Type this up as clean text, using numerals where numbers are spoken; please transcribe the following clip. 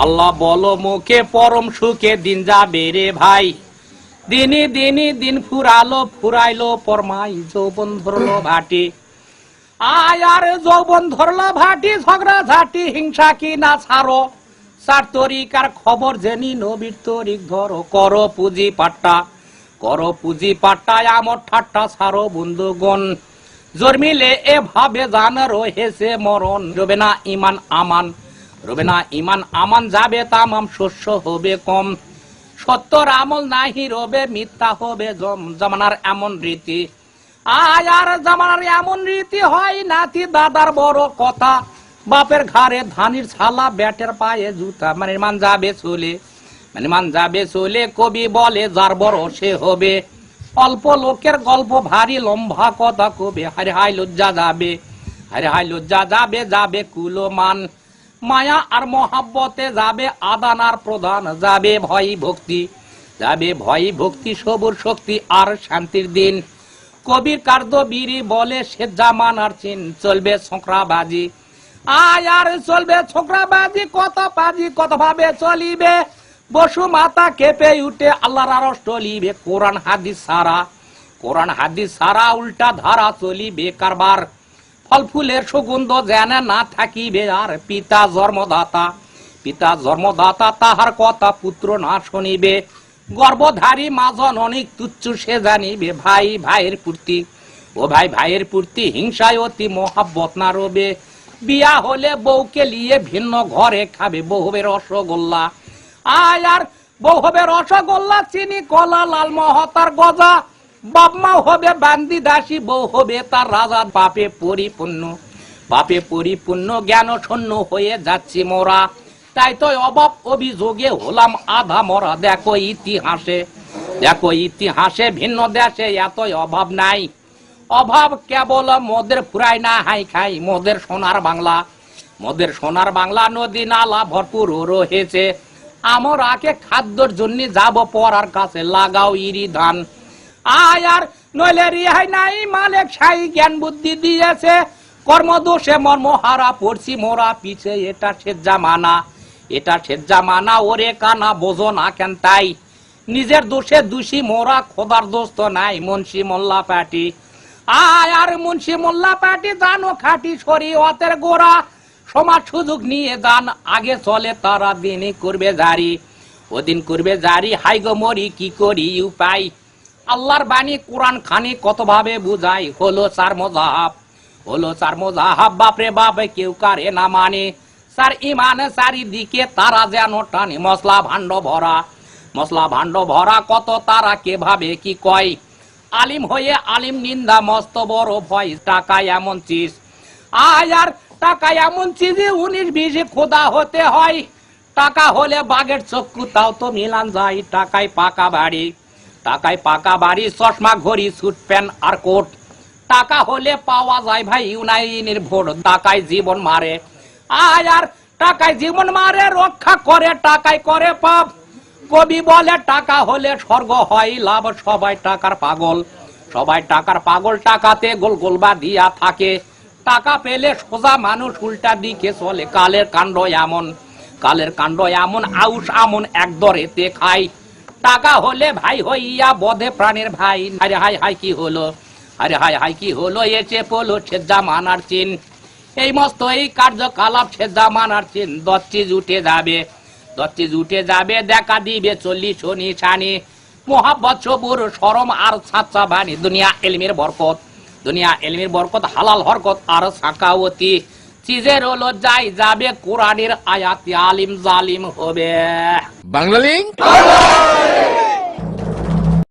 আল্লাহ বলো মুখে পরম সুখে দিন যাবে রে ভাই, দিনই দিনই দিন ফুরাইলো পরমাই যৌবন ধরলো ভাটি। আয় আর যৌবন ধরলো ভাটি, ঝগড়া ঝাঁটি হিংসা কি না ছাড়ো, চার তরিকার খবর জেনি নবীর তরিক ধরো, করো পুঁজি পাট্টা আমর ঠাট্টা ছাড়ো বন্ধুগণ, জন্মিলে এভাবে জান রয়েছে মরণ, রবে না ইমান আমান যাবে তামাম, শস্য হবে কম, সত্যর আমল নাহি রবে মিথ্যা হবে জামানার এমন রীতি। আয় আর জামানার এমন রীতি হয় নাতি দাদার বড় কথা, বাপের ঘাড়ে ধানির ছালা ব্যাটের পায়ে জুতা, মানে মান যাবে চলে কবি বলে যার বড় সে হবে, অল্প লোকের গল্প ভারী লম্বা কথা কবে, হায় হায় লজ্জা যাবে কুলমান, মায়া আর মহাব্বতে যাবে আদান আর প্রদান, যাবে ভয় ভক্তি সবুর শক্তি আর শান্তির দিন। কবির কার্য বীরি বলে সে জামানার চিন, চলবে ছোকরাবাজি। আয় আর চলবে ছোকরাবাজি, কত ভাবে চলিবে, বসু মাতা কেঁপে উঠে আল্লাহর আরশ টলিবে, কোরআন হাদিস সারা উল্টা ধারা চলিবে কারবার, ফল ফুলের সুগন্ধ যেন না থাকিবে আর, পিতা জন্মদাতা তাহার কথা পুত্র না শুনিবে, গর্ভধারী মা জননী তুচ্ছ সে জানিবে, ভাই ভাইয়ের পূর্তি হিংসায় অতি মহাব্বত না রবে, বিয়া হলে বউকে লিয়ে ভিন্ন ঘরে খাবে বউ হবে রসগোল্লা। আয় আর বউ হবে রসগোল্লা, চিনি কলা লাল মহতার গজা, বাপ মা হবে বান্দি দাসী, বউ হবে তার রাজা, পাপে পরিপূর্ণ জ্ঞান শূন্য হয়ে যাচ্ছি মোরা, তাই তো অভাব অভিযোগে হলাম আধা মরা। দেখো ইতিহাসে ভিন্ন দেশে এত অভাব নাই, অভাব কেবল মদের ফুরাই না হাই খাই, মদের সোনার বাংলা নদী নালা ভরপুর রয়েছে, আমার আগে খাদ্যর জন্য যাব পরার কাছে, লাগাও ইরি ধান। আয় আর নইলে রিহাই নাই, মালিক সাই জ্ঞান বুদ্ধি দিয়েছে, কর্মদোষে মর্মহারা পড়ছি মোরা পিছে, এটা সে জামানা ওরে কানা বোঝো না কেন তাই, নিজের দোষে দোষী মোরা, খোদার দোষ তো নাই। মুন্সি মোল্লা পাটি, আয় আর মুন্সি মোল্লা পাটি জানো খাটি শরীয়তের গোড়া, সমাজ সুযোগ নিয়ে যান আগে চলে তারা, দিনই করবে জারি ওদিন করবে জারি, হাই গো মরি কি করি উপায়, আল্লাহর বাণী কোরআন খানি কত ভাবে বুঝাই, হলো চার মোজাহাব বাপরে বাপ কেউ কারে না মানে, চার ইমান চারিদিকে তারা যেন টানে, মশলা ভাণ্ড ভরা কত তারা কে ভাবে কি কয়, আলিম হয়ে আলিম নিন্দা মস্ত বড় ভয়, টাকা এমন চিজ। আয় আর টাকা এমন চিজ 19-20 খোদা হতে হয়, টাকা হলে বাঘের চক্ষু তাও তো মিলান যায়, টাকায় পাকা বাড়ি চশমা ঘড়ি স্যুট প্যান্ট আর কোট, টাকা হলে পাওয়া যায় ভাই ইউনাইনের ভোট, টাকায় জীবন মারে। আয় আর টাকায় জীবন মারে, রক্ষা করে টাকায় করে পাপ, কবি বলে টাকা হলে স্বর্গ হয় লাভ, সবাই টাকার পাগল টাকাতে গোলগোলবা দিয়া থাকে, টাকা পেলে সোজা মানুষ উল্টা দিকে চলে, কালের কাণ্ড এমন আউশ আমন এক দরেতে খাই, টাকা হলে ভাই হইয়া বধে প্রাণের ভাই, আরে হাই কি হলো এসে পড়লো সে জামানার চিন, এই মস্ত এই কার্যকলাপ সে জামানার চিন, দচ্চিজ উঠে যাবে দেখা দিবে 40 নিশানি, মোহাব্বত সবুর শরম আর সাচ্চা বাণী, দুনিয়া এলমের বরকত হালাল হরকত আর সাকাওয়াতি, চিজের হলো যাবে কোরআনের আয়াতি, আলিম জালিম হবে। বাংলা লিংক